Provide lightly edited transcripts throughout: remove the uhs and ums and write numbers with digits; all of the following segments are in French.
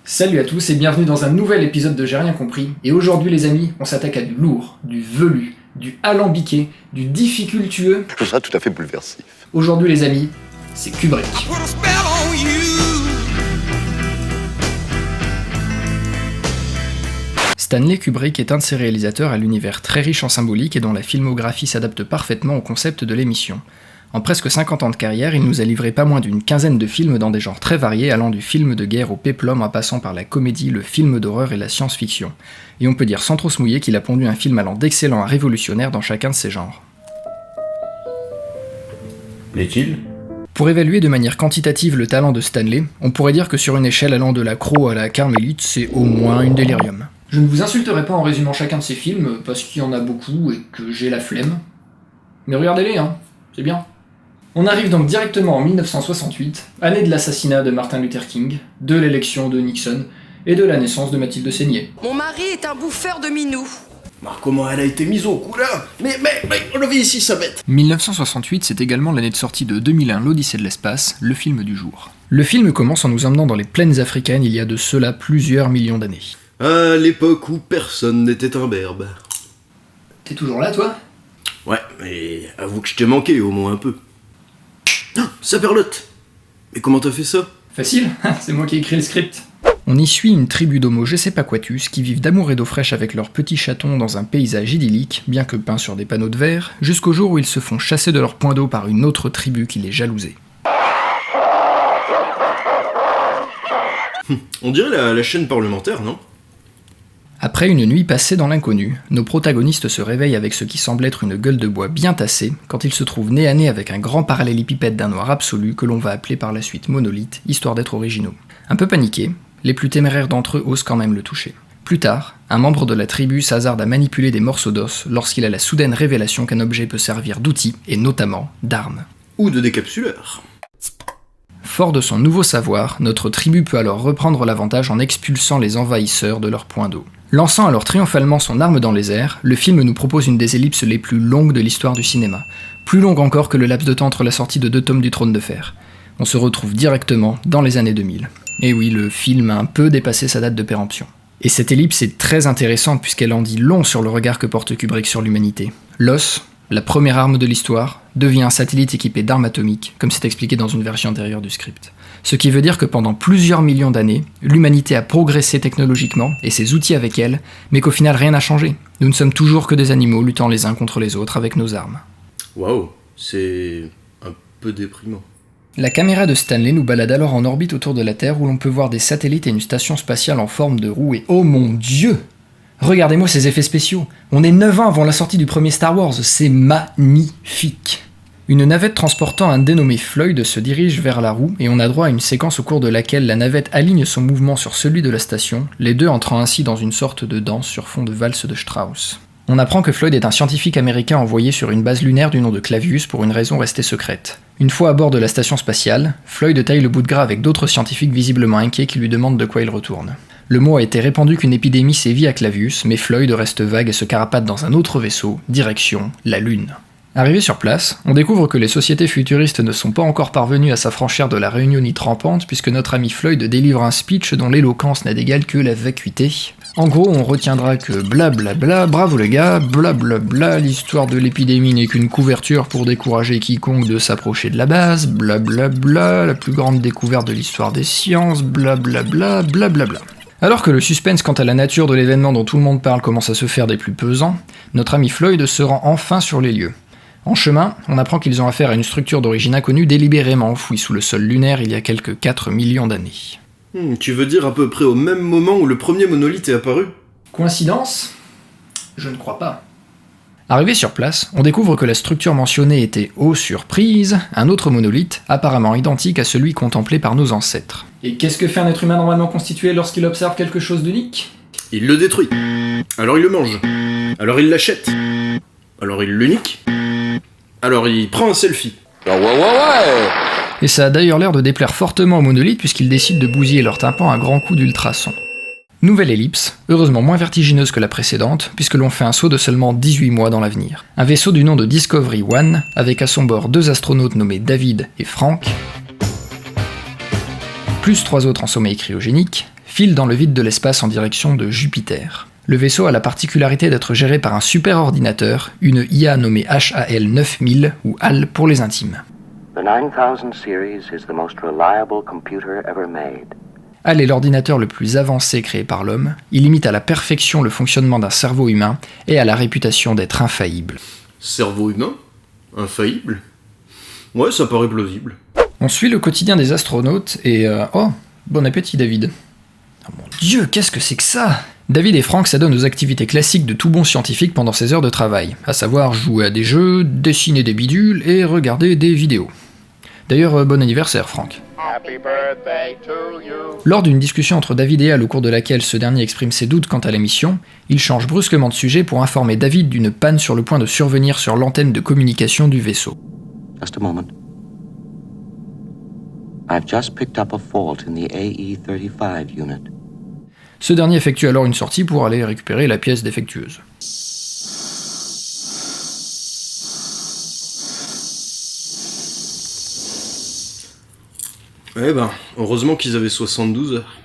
Salut à tous et bienvenue dans un nouvel épisode de J'ai rien compris. Et aujourd'hui les amis, on s'attaque à du lourd, du velu, du alambiqué, du difficultueux. Je trouve ça tout à fait bouleversif. Aujourd'hui les amis, c'est Kubrick. Stanley Kubrick est un de ces réalisateurs à l'univers très riche en symbolique et dont la filmographie s'adapte parfaitement au concept de l'émission. En presque 50 ans de carrière, il nous a livré pas moins d'une quinzaine de films dans des genres très variés, allant du film de guerre au péplum en passant par la comédie, le film d'horreur et la science-fiction. Et on peut dire sans trop se mouiller qu'il a pondu un film allant d'excellent à révolutionnaire dans chacun de ces genres. L'est-il ? Pour évaluer de manière quantitative le talent de Stanley, on pourrait dire que sur une échelle allant de la Crow à la Carmélite, c'est au moins une délirium. Je ne vous insulterai pas en résumant chacun de ces films, parce qu'il y en a beaucoup et que j'ai la flemme. Mais regardez-les, hein, c'est bien. On arrive donc directement en 1968, année de l'assassinat de Martin Luther King, de l'élection de Nixon et de la naissance de Mathilde Seigner. Mon mari est un bouffeur de minous. Comment elle a été mise au cou là ? Mais, relevez ici sa bête ! 1968, c'est également l'année de sortie de 2001, l'Odyssée de l'espace, le film du jour. Le film commence en nous emmenant dans les plaines africaines il y a de cela plusieurs millions d'années. À l'époque où personne n'était un berbe. T'es toujours là, toi ? Ouais, mais avoue que je t'ai manqué au moins un peu. Ah, ça perlote ! Mais comment t'as fait ça ? Facile, c'est moi qui ai écrit le script. On y suit une tribu d'Homo je sais pas quatus qui vivent d'amour et d'eau fraîche avec leurs petits chatons dans un paysage idyllique, bien que peint sur des panneaux de verre, jusqu'au jour où ils se font chasser de leur point d'eau par une autre tribu qui les jalousait. On dirait la chaîne parlementaire, non ? Après une nuit passée dans l'inconnu, nos protagonistes se réveillent avec ce qui semble être une gueule de bois bien tassée, quand ils se trouvent nez à nez avec un grand parallélépipède d'un noir absolu que l'on va appeler par la suite monolithe, histoire d'être originaux. Un peu paniqués, les plus téméraires d'entre eux osent quand même le toucher. Plus tard, un membre de la tribu s'hasarde à manipuler des morceaux d'os lorsqu'il a la soudaine révélation qu'un objet peut servir d'outil, et notamment d'arme. Ou de décapsuleur. Fort de son nouveau savoir, notre tribu peut alors reprendre l'avantage en expulsant les envahisseurs de leur point d'eau. Lançant alors triomphalement son arme dans les airs, le film nous propose une des ellipses les plus longues de l'histoire du cinéma. Plus longue encore que le laps de temps entre la sortie de 2 tomes du Trône de Fer. On se retrouve directement dans les années 2000. Et oui, le film a un peu dépassé sa date de péremption. Et cette ellipse est très intéressante puisqu'elle en dit long sur le regard que porte Kubrick sur l'humanité. L'os, la première arme de l'histoire, devient un satellite équipé d'armes atomiques, comme c'est expliqué dans une version antérieure du script. Ce qui veut dire que pendant plusieurs millions d'années, l'humanité a progressé technologiquement, et ses outils avec elle, mais qu'au final rien n'a changé. Nous ne sommes toujours que des animaux luttant les uns contre les autres avec nos armes. Waouh, c'est un peu déprimant. La caméra de Stanley nous balade alors en orbite autour de la Terre où l'on peut voir des satellites et une station spatiale en forme de roue et oh mon Dieu ! Regardez-moi ces effets spéciaux. On est 9 ans avant la sortie du premier Star Wars, c'est magnifique. Une navette transportant un dénommé Floyd se dirige vers la roue et on a droit à une séquence au cours de laquelle la navette aligne son mouvement sur celui de la station, les deux entrant ainsi dans une sorte de danse sur fond de valse de Strauss. On apprend que Floyd est un scientifique américain envoyé sur une base lunaire du nom de Clavius pour une raison restée secrète. Une fois à bord de la station spatiale, Floyd taille le bout de gras avec d'autres scientifiques visiblement inquiets qui lui demandent de quoi il retourne. Le mot a été répandu qu'une épidémie sévit à Clavius, mais Floyd reste vague et se carapate dans un autre vaisseau, direction la Lune. Arrivé sur place, on découvre que les sociétés futuristes ne sont pas encore parvenues à s'affranchir de la réunionite rampante puisque notre ami Floyd délivre un speech dont l'éloquence n'a d'égal que la vacuité. En gros, on retiendra que blablabla, bravo les gars, blablabla, l'histoire de l'épidémie n'est qu'une couverture pour décourager quiconque de s'approcher de la base, blablabla, la plus grande découverte de l'histoire des sciences, blablabla, blablabla. Alors que le suspense quant à la nature de l'événement dont tout le monde parle commence à se faire des plus pesants, notre ami Floyd se rend enfin sur les lieux. En chemin, on apprend qu'ils ont affaire à une structure d'origine inconnue délibérément enfouie sous le sol lunaire il y a quelques 4 millions d'années. Tu veux dire à peu près au même moment où le premier monolithe est apparu ? Coïncidence ? Je ne crois pas. Arrivé sur place, on découvre que la structure mentionnée était, oh surprise, un autre monolithe, apparemment identique à celui contemplé par nos ancêtres. Et qu'est-ce que fait un être humain normalement constitué lorsqu'il observe quelque chose d'unique ? Il le détruit. Alors il le mange. Alors il l'achète. Alors il le nique. Alors il prend un selfie. Et ça a d'ailleurs l'air de déplaire fortement aux monolithes puisqu'ils décident de bousiller leur tympan à grands coups d'ultrasons. Nouvelle ellipse, heureusement moins vertigineuse que la précédente, puisque l'on fait un saut de seulement 18 mois dans l'avenir. Un vaisseau du nom de Discovery One, avec à son bord 2 astronautes nommés David et Frank, plus 3 autres en sommeil cryogénique, file dans le vide de l'espace en direction de Jupiter. Le vaisseau a la particularité d'être géré par un super-ordinateur, une IA nommée HAL 9000 ou HAL pour les intimes. The 9000 series is the most reliable computer ever made. HAL est l'ordinateur le plus avancé créé par l'homme, il imite à la perfection le fonctionnement d'un cerveau humain et a la réputation d'être infaillible. Cerveau humain? Infaillible? Ouais, ça paraît plausible. On suit le quotidien des astronautes et... Oh, bon appétit David. Oh mon Dieu, qu'est-ce que c'est que ça? David et Frank s'adonnent aux activités classiques de tout bon scientifique pendant ses heures de travail, à savoir jouer à des jeux, dessiner des bidules et regarder des vidéos. D'ailleurs, bon anniversaire Frank. Happy birthday to you. Lors d'une discussion entre David et Hal au cours de laquelle ce dernier exprime ses doutes quant à la mission, il change brusquement de sujet pour informer David d'une panne sur le point de survenir sur l'antenne de communication du vaisseau. Just a moment. I've just picked up a fault in the AE-35 unit. Ce dernier effectue alors une sortie pour aller récupérer la pièce défectueuse. Eh ben, heureusement qu'ils avaient 72 heures.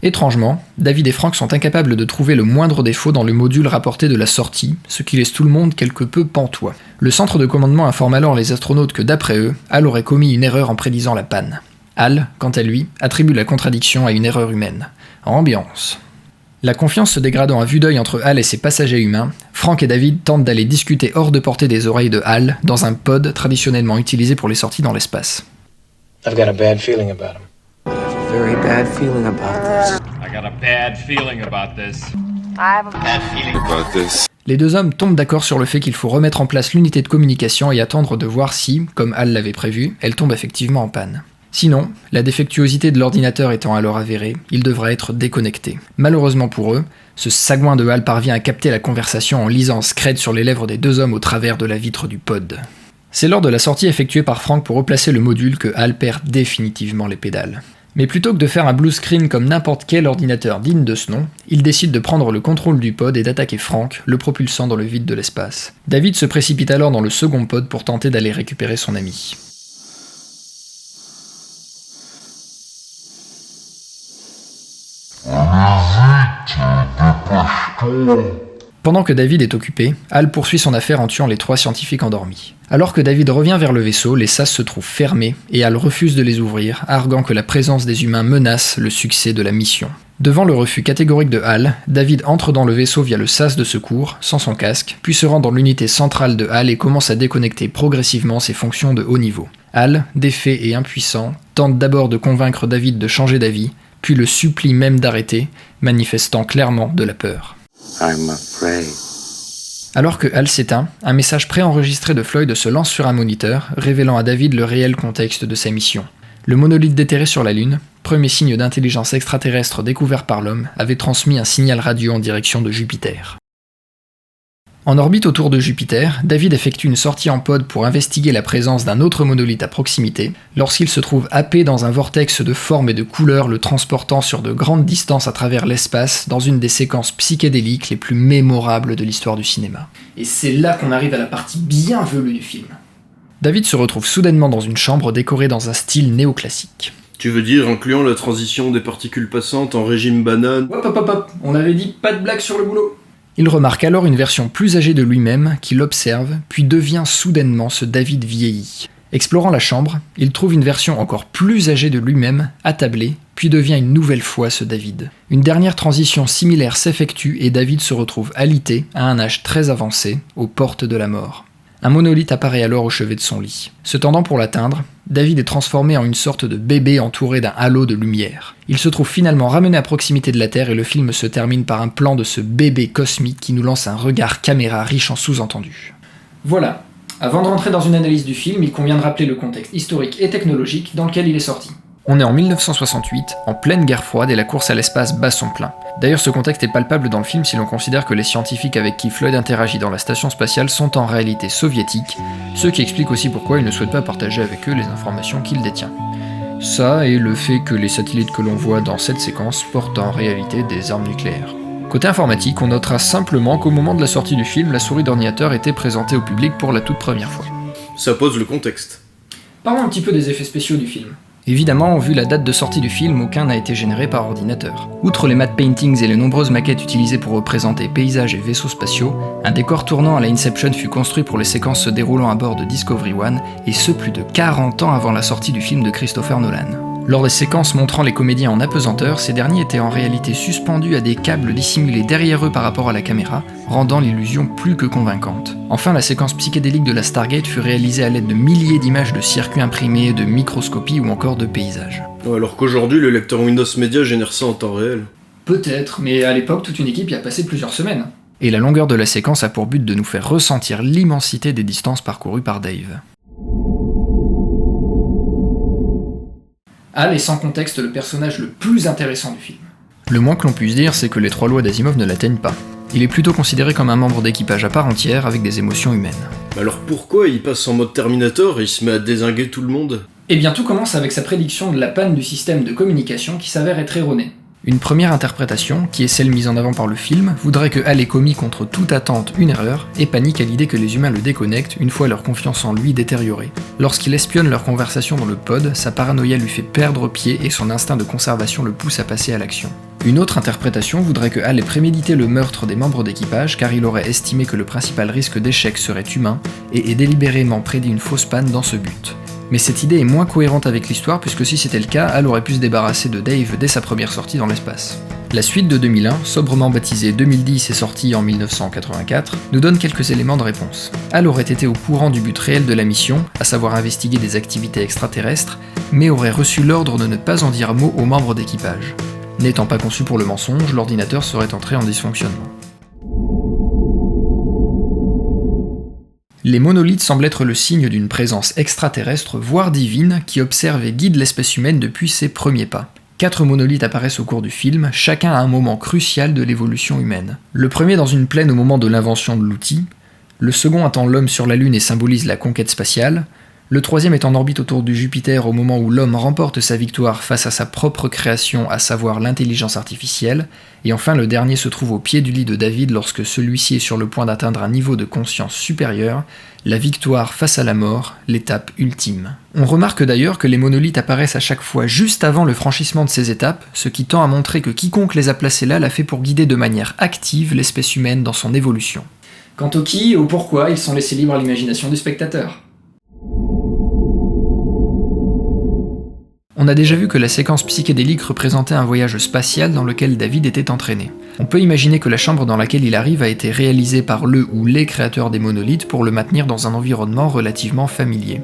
Étrangement, David et Frank sont incapables de trouver le moindre défaut dans le module rapporté de la sortie, ce qui laisse tout le monde quelque peu pantois. Le centre de commandement informe alors les astronautes que d'après eux, Hal aurait commis une erreur en prédisant la panne. Hal, quant à lui, attribue la contradiction à une erreur humaine. Ambiance. La confiance se dégradant à vue d'œil entre Hal et ses passagers humains, Frank et David tentent d'aller discuter hors de portée des oreilles de Hal, dans un pod traditionnellement utilisé pour les sorties dans l'espace. I've got a bad feeling about him. Very bad feeling about this. I got a bad feeling about this. I have a bad feeling About this. Les deux hommes tombent d'accord sur le fait qu'il faut remettre en place l'unité de communication et attendre de voir si, comme Hal l'avait prévu, elle tombe effectivement en panne. Sinon, la défectuosité de l'ordinateur étant alors avérée, il devra être déconnecté. Malheureusement pour eux, ce sagouin de Hal parvient à capter la conversation en lisant un scred sur les lèvres des deux hommes au travers de la vitre du pod. C'est lors de la sortie effectuée par Frank pour replacer le module que Hal perd définitivement les pédales. Mais plutôt que de faire un blue screen comme n'importe quel ordinateur digne de ce nom, il décide de prendre le contrôle du pod et d'attaquer Frank, le propulsant dans le vide de l'espace. David se précipite alors dans le second pod pour tenter d'aller récupérer son ami. Pendant que David est occupé, Hal poursuit son affaire en tuant les 3 scientifiques endormis. Alors que David revient vers le vaisseau, les sas se trouvent fermés et Hal refuse de les ouvrir, arguant que la présence des humains menace le succès de la mission. Devant le refus catégorique de Hal, David entre dans le vaisseau via le sas de secours, sans son casque, puis se rend dans l'unité centrale de Hal et commence à déconnecter progressivement ses fonctions de haut niveau. Hal, défait et impuissant, tente d'abord de convaincre David de changer d'avis, puis le supplie même d'arrêter, manifestant clairement de la peur. I'm afraid. Alors que Hal s'éteint, un message préenregistré de Floyd se lance sur un moniteur, révélant à David le réel contexte de sa mission. Le monolithe déterré sur la Lune, premier signe d'intelligence extraterrestre découvert par l'homme, avait transmis un signal radio en direction de Jupiter. En orbite autour de Jupiter, David effectue une sortie en pod pour investiguer la présence d'un autre monolithe à proximité, lorsqu'il se trouve happé dans un vortex de formes et de couleurs le transportant sur de grandes distances à travers l'espace dans une des séquences psychédéliques les plus mémorables de l'histoire du cinéma. Et c'est là qu'on arrive à la partie bien velue du film. David se retrouve soudainement dans une chambre décorée dans un style néoclassique. Tu veux dire incluant la transition des particules passantes en régime banane? Hop, on avait dit pas de blague sur le boulot. Il remarque alors une version plus âgée de lui-même qui l'observe, puis devient soudainement ce David vieilli. Explorant la chambre, il trouve une version encore plus âgée de lui-même, attablée, puis devient une nouvelle fois ce David. Une dernière transition similaire s'effectue et David se retrouve alité, à un âge très avancé, aux portes de la mort. Un monolithe apparaît alors au chevet de son lit. Se tendant pour l'atteindre, David est transformé en une sorte de bébé entouré d'un halo de lumière. Il se trouve finalement ramené à proximité de la Terre et le film se termine par un plan de ce bébé cosmique qui nous lance un regard caméra riche en sous-entendus. Voilà. Avant de rentrer dans une analyse du film, il convient de rappeler le contexte historique et technologique dans lequel il est sorti. On est en 1968, en pleine guerre froide et la course à l'espace bat son plein. D'ailleurs, ce contexte est palpable dans le film si l'on considère que les scientifiques avec qui Floyd interagit dans la station spatiale sont en réalité soviétiques, ce qui explique aussi pourquoi il ne souhaite pas partager avec eux les informations qu'il détient. Ça et le fait que les satellites que l'on voit dans cette séquence portent en réalité des armes nucléaires. Côté informatique, on notera simplement qu'au moment de la sortie du film, la souris d'ordinateur était présentée au public pour la toute première fois. Ça pose le contexte. Parlons un petit peu des effets spéciaux du film. Évidemment, vu la date de sortie du film, aucun n'a été généré par ordinateur. Outre les matte paintings et les nombreuses maquettes utilisées pour représenter paysages et vaisseaux spatiaux, un décor tournant à la Inception fut construit pour les séquences se déroulant à bord de Discovery One, et ce plus de 40 ans avant la sortie du film de Christopher Nolan. Lors des séquences montrant les comédiens en apesanteur, ces derniers étaient en réalité suspendus à des câbles dissimulés derrière eux par rapport à la caméra, rendant l'illusion plus que convaincante. Enfin, la séquence psychédélique de la Stargate fut réalisée à l'aide de milliers d'images de circuits imprimés, de microscopies ou encore de paysages. Alors qu'aujourd'hui, le lecteur Windows Media génère ça en temps réel. Peut-être, mais à l'époque, toute une équipe y a passé plusieurs semaines. Et la longueur de la séquence a pour but de nous faire ressentir l'immensité des distances parcourues par Dave. Hal est sans contexte le personnage le plus intéressant du film. Le moins que l'on puisse dire, c'est que les 3 lois d'Asimov ne l'atteignent pas. Il est plutôt considéré comme un membre d'équipage à part entière avec des émotions humaines. Alors pourquoi il passe en mode Terminator et il se met à dézinguer tout le monde ? Eh bien tout commence avec sa prédiction de la panne du système de communication qui s'avère être erronée. Une première interprétation, qui est celle mise en avant par le film, voudrait que Hal ait commis contre toute attente une erreur, et panique à l'idée que les humains le déconnectent une fois leur confiance en lui détériorée. Lorsqu'il espionne leur conversation dans le pod, sa paranoïa lui fait perdre pied et son instinct de conservation le pousse à passer à l'action. Une autre interprétation voudrait que Hal ait prémédité le meurtre des membres d'équipage car il aurait estimé que le principal risque d'échec serait humain et ait délibérément prédit une fausse panne dans ce but. Mais cette idée est moins cohérente avec l'histoire puisque si c'était le cas, Hal aurait pu se débarrasser de Dave dès sa première sortie dans l'espace. La suite de 2001, sobrement baptisée 2010 et sortie en 1984, nous donne quelques éléments de réponse. Hal aurait été au courant du but réel de la mission, à savoir investiguer des activités extraterrestres, mais aurait reçu l'ordre de ne pas en dire mot aux membres d'équipage. N'étant pas conçu pour le mensonge, l'ordinateur serait entré en dysfonctionnement. Les monolithes semblent être le signe d'une présence extraterrestre, voire divine, qui observe et guide l'espèce humaine depuis ses premiers pas. 4 monolithes apparaissent au cours du film, chacun à un moment crucial de l'évolution humaine. Le premier dans une plaine au moment de l'invention de l'outil, le second attend l'homme sur la Lune et symbolise la conquête spatiale, le troisième est en orbite autour du Jupiter au moment où l'homme remporte sa victoire face à sa propre création, à savoir l'intelligence artificielle, et enfin le dernier se trouve au pied du lit de David lorsque celui-ci est sur le point d'atteindre un niveau de conscience supérieur, la victoire face à la mort, l'étape ultime. On remarque d'ailleurs que les monolithes apparaissent à chaque fois juste avant le franchissement de ces étapes, ce qui tend à montrer que quiconque les a placés là l'a fait pour guider de manière active l'espèce humaine dans son évolution. Quant au qui et au pourquoi, ils sont laissés libres à l'imagination du spectateur. On a déjà vu que la séquence psychédélique représentait un voyage spatial dans lequel David était entraîné. On peut imaginer que la chambre dans laquelle il arrive a été réalisée par le ou les créateurs des monolithes pour le maintenir dans un environnement relativement familier.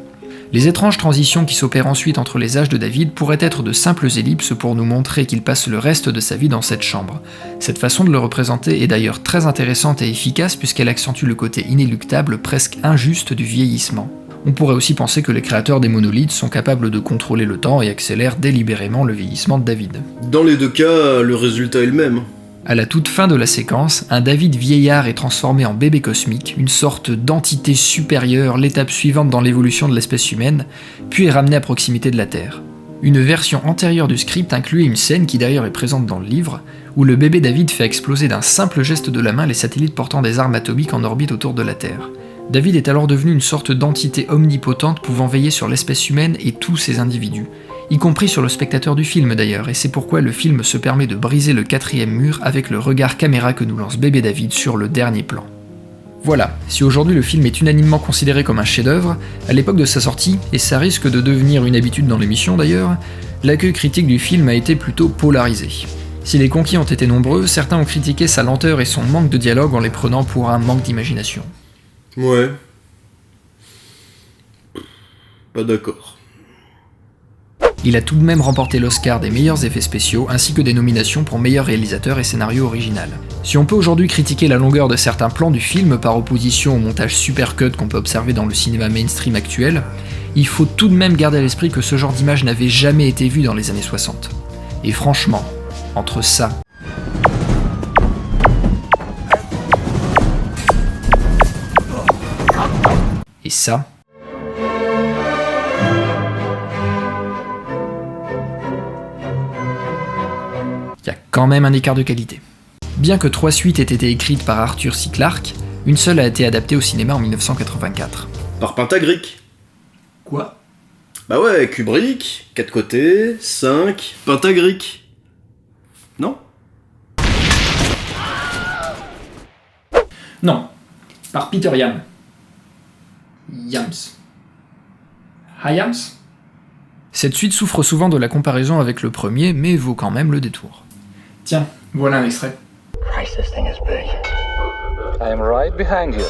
Les étranges transitions qui s'opèrent ensuite entre les âges de David pourraient être de simples ellipses pour nous montrer qu'il passe le reste de sa vie dans cette chambre. Cette façon de le représenter est d'ailleurs très intéressante et efficace puisqu'elle accentue le côté inéluctable, presque injuste du vieillissement. On pourrait aussi penser que les créateurs des monolithes sont capables de contrôler le temps et accélèrent délibérément le vieillissement de David. Dans les deux cas, le résultat est le même. À la toute fin de la séquence, un David vieillard est transformé en bébé cosmique, une sorte d'entité supérieure, l'étape suivante dans l'évolution de l'espèce humaine, puis est ramené à proximité de la Terre. Une version antérieure du script incluait une scène qui d'ailleurs est présente dans le livre, où le bébé David fait exploser d'un simple geste de la main les satellites portant des armes atomiques en orbite autour de la Terre. David est alors devenu une sorte d'entité omnipotente pouvant veiller sur l'espèce humaine et tous ses individus, y compris sur le spectateur du film d'ailleurs, et c'est pourquoi le film se permet de briser le 4e mur avec le regard caméra que nous lance bébé David sur le dernier plan. Voilà, si aujourd'hui le film est unanimement considéré comme un chef-d'œuvre, à l'époque de sa sortie, et ça risque de devenir une habitude dans l'émission d'ailleurs, l'accueil critique du film a été plutôt polarisé. Si les conquis ont été nombreux, certains ont critiqué sa lenteur et son manque de dialogue en les prenant pour un manque d'imagination. Ouais. Pas d'accord. Il a tout de même remporté l'Oscar des meilleurs effets spéciaux ainsi que des nominations pour meilleur réalisateur et scénario original. Si on peut aujourd'hui critiquer la longueur de certains plans du film par opposition au montage supercut qu'on peut observer dans le cinéma mainstream actuel, il faut tout de même garder à l'esprit que ce genre d'image n'avait jamais été vu dans les années 60. Et franchement, entre ça et ça, il y a quand même un écart de qualité. Bien que 3 suites aient été écrites par Arthur C. Clarke, une seule a été adaptée au cinéma en 1984. Par Pentagric. Quoi ? Bah ouais, Kubrick, 4 côtés, 5, Pentagric. Non? Non, par Peter Yam. Yams. Hayams? Cette suite souffre souvent de la comparaison avec le premier, mais vaut quand même le détour. Tiens, voilà un extrait. Christ, this thing is big. I am right behind you.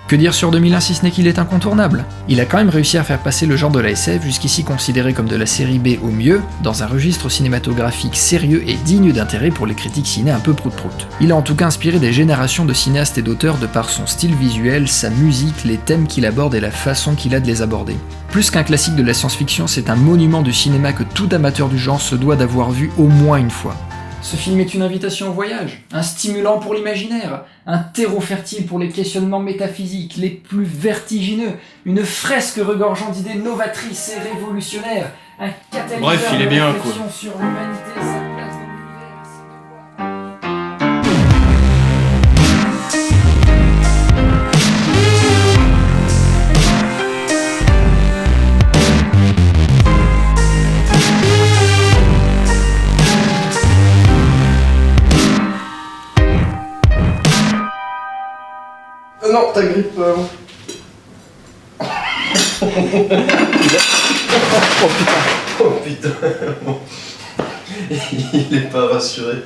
Que dire sur 2001 si ce n'est qu'il est incontournable? Il a quand même réussi à faire passer le genre de la SF, jusqu'ici considéré comme de la série B au mieux, dans un registre cinématographique sérieux et digne d'intérêt pour les critiques ciné un peu prout-prout. Il a en tout cas inspiré des générations de cinéastes et d'auteurs de par son style visuel, sa musique, les thèmes qu'il aborde et la façon qu'il a de les aborder. Plus qu'un classique de la science-fiction, c'est un monument du cinéma que tout amateur du genre se doit d'avoir vu au moins une fois. Ce film est une invitation au voyage, un stimulant pour l'imaginaire, un terreau fertile pour les questionnements métaphysiques les plus vertigineux, une fresque regorgeant d'idées novatrices et révolutionnaires, un catalyseur Bref, il est bien, de réflexion sur l'humanité, sa place dans l'univers. Non, ta grippe. Oh putain. Il est pas rassuré.